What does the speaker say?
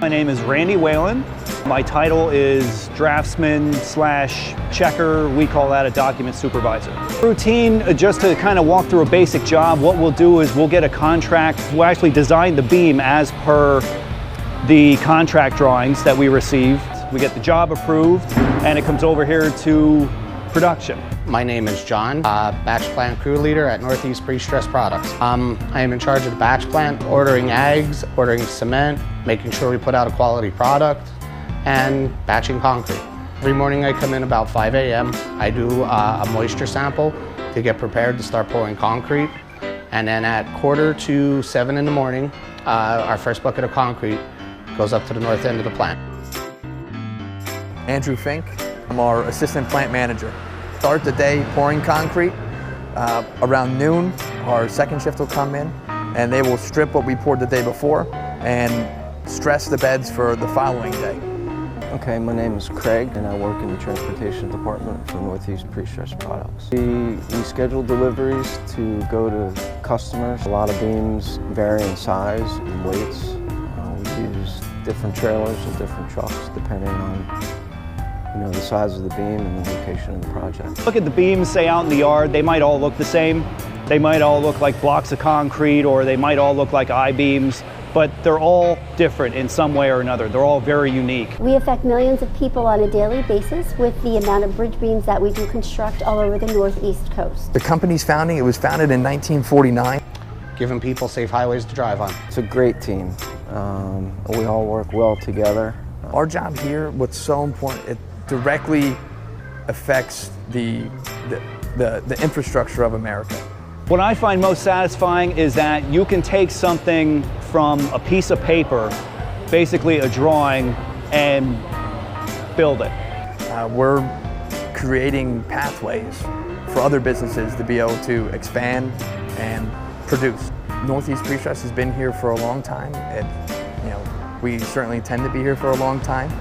My name is Randy Whalen. My title is draftsman slash checker. We call that a document supervisor. Routine, just to kind of walk through a basic job, what we'll do is we'll get a contract. We'll actually design the beam as per the contract drawings that we received. We get the job approved and it comes over here to production. My name is John, batch plant crew leader at Northeast Pre-Stressed Products. I am in charge of the batch plant, ordering eggs, ordering cement, making sure we put out a quality product, and batching concrete. Every morning I come in about 5 a.m. I do a moisture sample to get prepared to start pouring concrete. And then at 6:45 in the morning, our first bucket of concrete goes up to the north end of the plant. Andrew Fink. I'm our assistant plant manager. Start the day pouring concrete. Around noon, our second shift will come in and they will strip what we poured the day before and stress the beds for the following day. Okay, my name is Craig and I work in the transportation department for Northeast Pre-Stressed Products. We schedule deliveries to go to customers. A lot of beams vary in size and weights. We use different trailers and different trucks depending on the size of the beam and the location of the project. Look at the beams, say out in the yard, they might all look the same. They might all look like blocks of concrete or they might all look like I-beams, but they're all different in some way or another. They're all very unique. We affect millions of people on a daily basis with the amount of bridge beams that we do construct all over the Northeast coast. The company's founding, it was founded in 1949. Giving people safe highways to drive on. It's a great team. We all work well together. Our job here, what's so important, it directly affects the infrastructure of America. What I find most satisfying is that you can take something from a piece of paper, basically a drawing, and build it. We're creating pathways for other businesses to be able to expand and produce. Northeast Pre-Stressed has been here for a long time. We certainly intend to be here for a long time.